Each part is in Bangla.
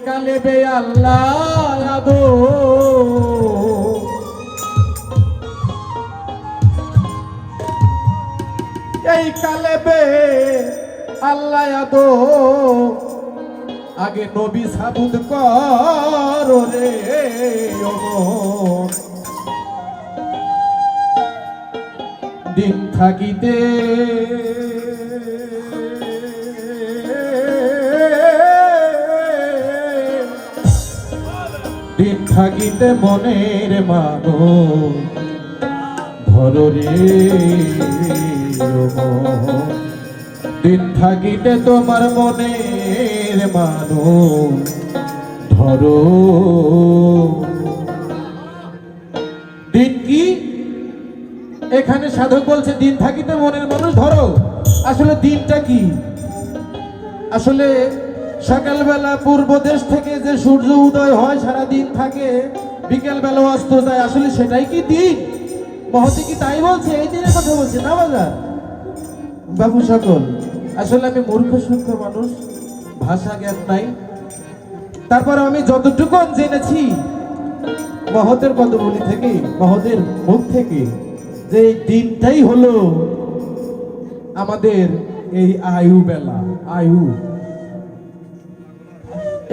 কালে বে আল্লাহ আদো এই কালে বে আল্লাহ আদো আগে নবী সাবুদ কর রে দিন থাকিতে দিন থাকিতে মনের মানো ধর রে দিন থাকিতে তোমার মনের মানো ধরো দিন কি এখানে সাধক বলছে দিন থাকিতে মনের মানুষ ধরো আসলে দিনটা কি আসলে সকালবেলা পূর্ব দেশ থেকে যে সূর্য উদয় হয় সারা দিন থাকে বিকেল বেলা অস্ত যায় আসলে সেটাই কি দিন মহতি কি তাই বলছে এই দিনের কথা বলছে না বাজার বাবু সকল আসলে আমি মূর্খ সূক্ষ্ম মানুষ ভাষা জ্ঞান নাই তারপর আমি যতটুকু জেনেছি মহতের পদবলি থেকে মহতের মুখ থেকে যে এই দিনটাই হলো আমাদের এই আয়ু বেলা আয়ু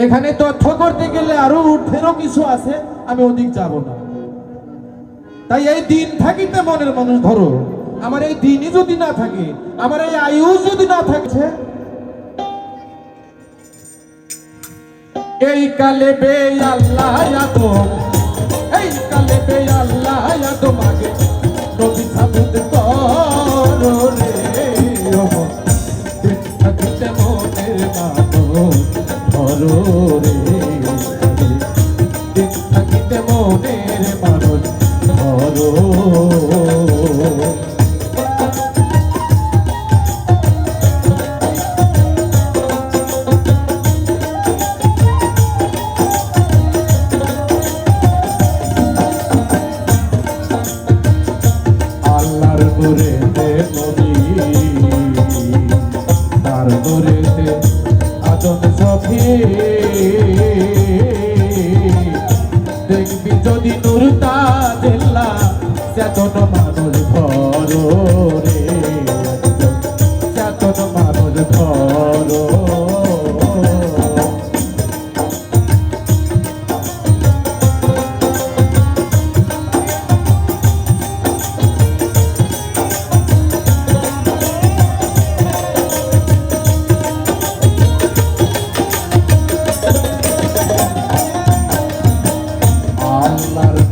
এখানে তথ্য করতে গেলে আরো ঊর্ধ্বেরও কিছু আছে আমি ওদিক যাব না তাই এই দিন থাকিতে মনের মানুষ ধরো আমার এই দিনই যদি না থাকে আমার এই আয়ু যদি না থাকে এই কালে বে আল্লাহ আদম এই কালে বে আল্লাহ আদম আগে নবী সাবুদ কর রে দিন থাকিতে মনের মানুষ ধরো রে দিন থাকিতে মনের মানুষ ধরো আল্লাহর নূরেতে নবী তার নূরেতে আদম সফি দেখবি যদি নূর তাজেল্লা চেতন মানুষ ধরো রে চেতন মানুষ ধরো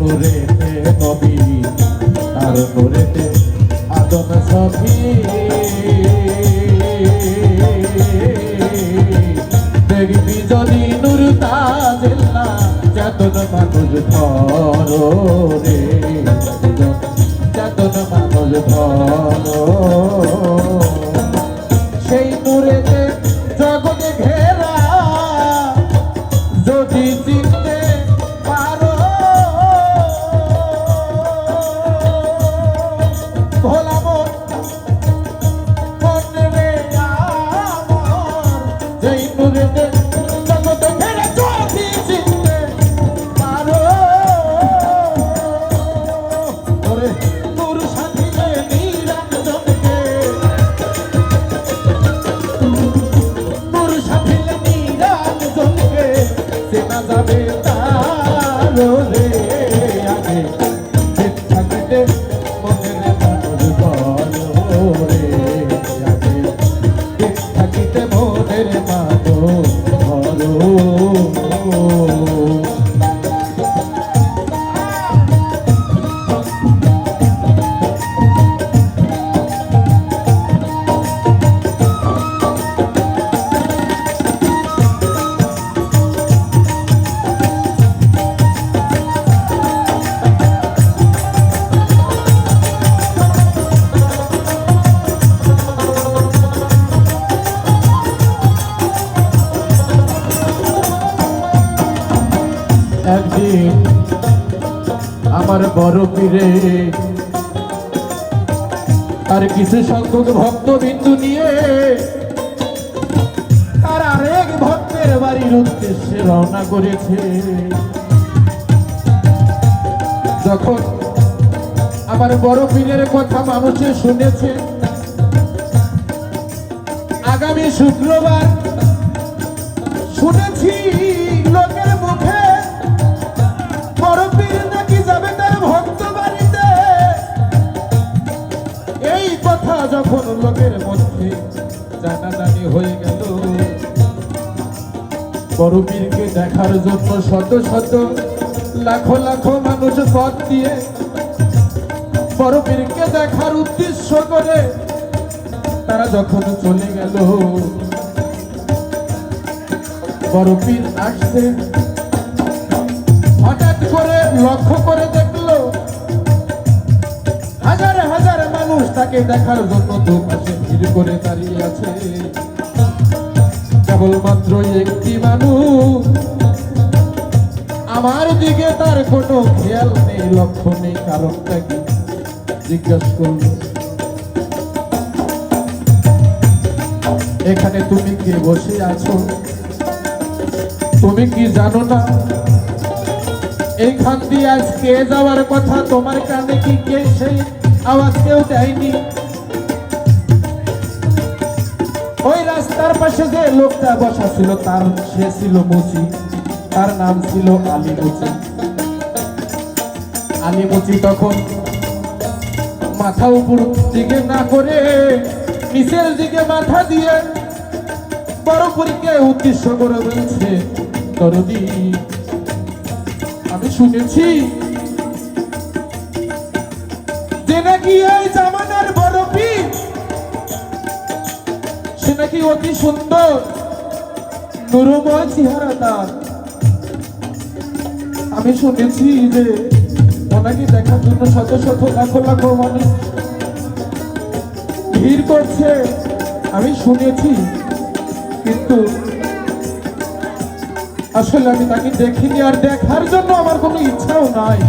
নূরেতে নবী তার নূরেতে আদম সফি দেখবি যদি নূর তাজেল্লা চেতন মানুষ ধরো রে চেতন মানুষ ধরো সেই নূরেতে জগতে ঘেরা যদি চিনতে পারো যাবে তারো রে আগে দিন থাকিতে মনের মানুষ ধরো রে আগে দিন থাকিতে মনের মানুষ ধরো একদিন আমার বড় পীরে আর কিছু সংখ্যক ভক্তবিন্দু নিয়ে তার আরেক ভক্তের বাড়ি বাড়ির উদ্দেশ্যে রওনা করেছে। যখন আমার বড় পীরের কথা মানুষে শুনেছে, আগামী শুক্রবার শুনেছি লোকের মুখে বড় পীর নাকি যাবে তার ভক্ত বাড়িতে। এই কথা যখন লোকের মধ্যে জানাজানি হয়ে গেল, বড় পীরকে দেখার জন্য শত শত লাখো লাখো মানুষ পথ দিয়ে বড় পীরকে দেখার উদ্দেশ্য করে তারা যখন চলে গেল, বড় পীর আসছে, হঠাৎ করে লক্ষ্য করে দেখলো হাজার হাজার মানুষ তাকে দেখার জন্য দুপাশে ভিড় করে দাঁড়িয়ে আছে। কেবলমাত্র একটি মানুষ আমার দিকে তার কোনো খেয়াল নেই, লক্ষ্য নেই, কারণটা কি জিজ্ঞাসা করল, এখানে তুমি কে বসে আছো? তুমি কি জানো না এইখান দিয়ে আজ কে যাওয়ার কথা? তোমার কানে কি কে সেই আওয়াজ কেউ দেয়নি? ওই রাস্তার পাশে যে লোকটা বসা ছিল তার সে ছিল মুচি, তার নাম ছিল আলী মুচি। আলী মুচি তখন মাথা উপর দিকে না করে নিচের দিকে মাথা দিয়ে বড় পীরকে উদ্দেশ্য করে বলছে, দরদি আমি শুনেছি যে নাকি এই জামানার বড় পীর সে নাকি অতি সুন্দর নুরময় চেহারা তার। আমি শুনেছি যে ওনাকে দেখার জন্য শত শত লাখো লাখো মানুষ ভিড় করছে, আমি শুনেছি, কিন্তু আসলে আমি তাকে দেখিনি, আর দেখার জন্য আমার কোনো ইচ্ছাও নাই।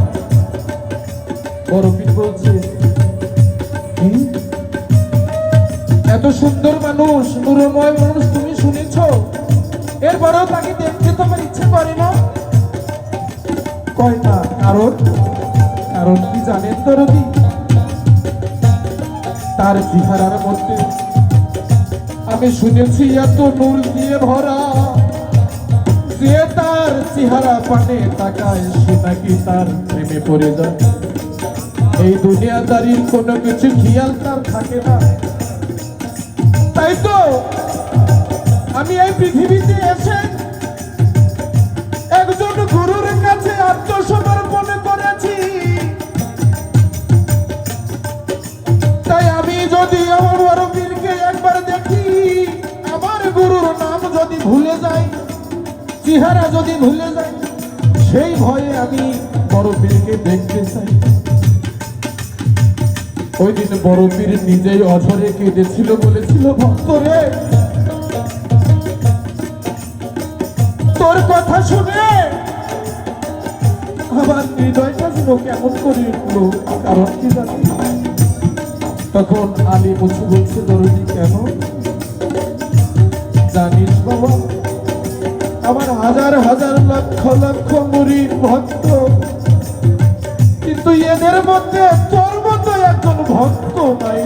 বড় পীর বলছে, এত সুন্দর মানুষ, নুরময় মানুষ তুমি শুনেছ, এরপরেও তাকে দেখতে তোমার ইচ্ছা করে না? কয় না। কারণ কারণ কি জানেন দরদি? তার চেহারার মধ্যে আমি শুনেছি এত নূর দিয়ে ভরা, যে তার চেহারা পানে তাকায় সে নাকি তার প্রেমে পড়ে যায়। এই দুনিয়াদারির কোনো কিছু খেয়াল তার থাকে না। তাই তো আমি এই পৃথিবীতে এসে একজন গুরুর কাছে আত্মসমর্পণ করেছি। তাই আমি যদি আমার বড় পীরকে একবার দেখি, আমার গুরুর নাম যদি ভুলে যাই, চেহারা যদি ভুলে যাই, সেই ভয়ে আমি বড় পীরকে দেখতে চাই। ওই দিন বড় পীর নিজেই অঝরে কেঁদেছিল, বলেছিল, ভক্তরে তোর কথা শুনে আমার হৃদয়টা যেন কেমন করে উঠলো, কারণ কি জানি? তখন আলী মুচি বলছে, দরদি কেন? জানিস বাবা, আমার হাজার হাজার লক্ষ লক্ষ মুরিদ ভক্ত, কিন্তু এদের মধ্যে তোর মতো একজন ভক্ত নাই।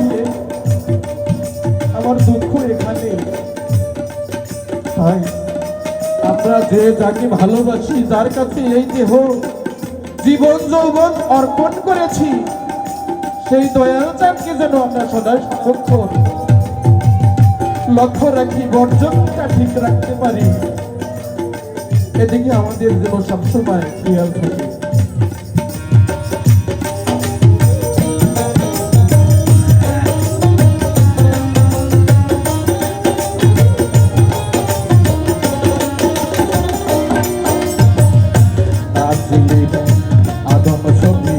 আমার দুঃখ এখানে। তাই আমরা যে যাকে ভালোবাসি, যার কাছে এই দেহ জীবন যৌবন অর্পণ করেছি, সেই দয়াল চাঁদকে যেন আমরা সদাই সাক্ষর লক্ষ্য রাখি, বর্জনটা ঠিক রাখতে পারি, এদিকে আমাদের যেন সবসময় খেয়াল থাকে। আদম ছবি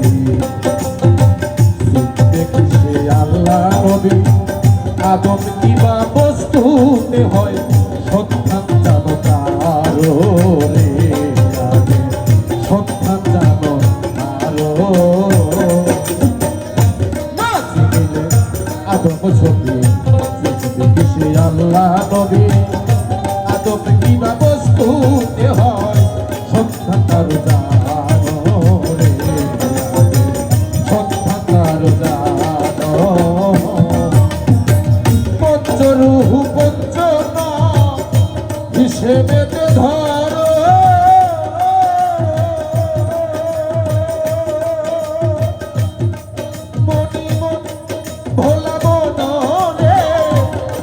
দেখি সে আল্লাহ নবী, আদম কিবা বস্তুতে হয় সন্ধান জানো কারো রে, সন্ধান জানো সন্ধ্যা কারো জানো রে সন্ধ্যা কারো জানো পঞ্চরূহু পঞ্চন হিসেবে ধরো মনি মন ভোলা মন রে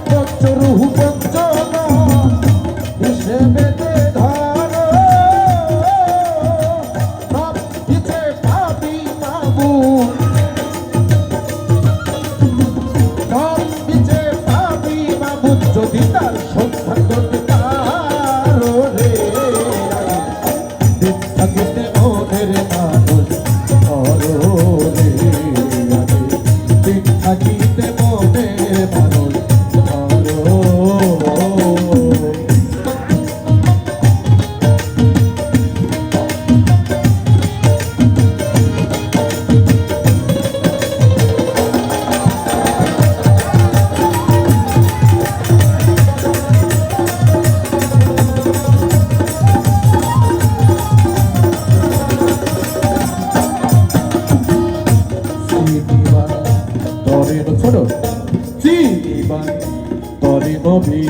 পঞ্চরূহু পঞ্চন হিসেবে ধরো সব কিছু ভাবি বাবু সব কিছু ভাবি বাবু যদি তার সন্ধান করতে পারো রে দিন থাকিতে মনের মানুষ ধরো রে দিন থাকিতে মনের মানুষ ধরো ছোট চিনিবান তরে নবী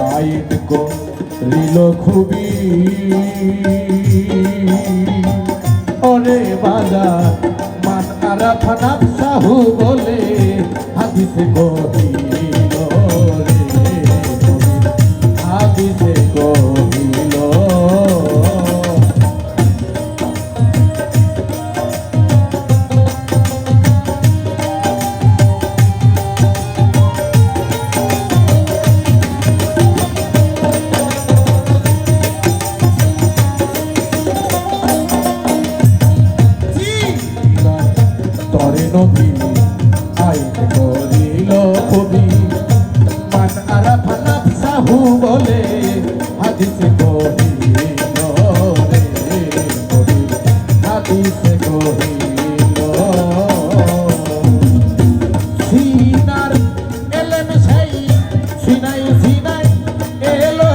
আইন করিল খুবই ওরে বাজার মান আরাফা নাফসাহু বলে হাদিসে কহিল রে হাদিসে কহিল তরে নবী আইন করিল কবি মান আরাফা নাফসাহু বলে হাদিসে কহিল রে কবি হাদিসে কহিল সিনার এলেম সেই সিনাই সিনাই এলো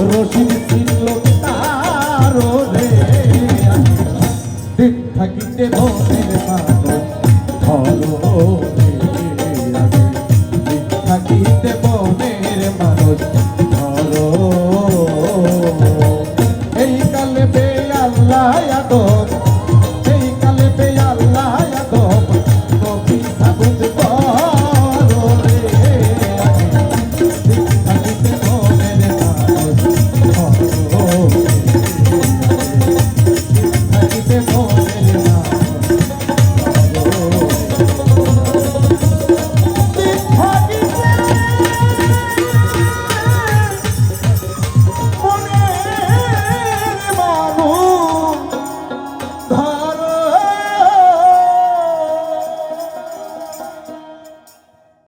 রশিদ ছিল তারো রে দিন থাকিতে মনের মানুষ ধরো রে দিন থাকিতে মনের মানুষ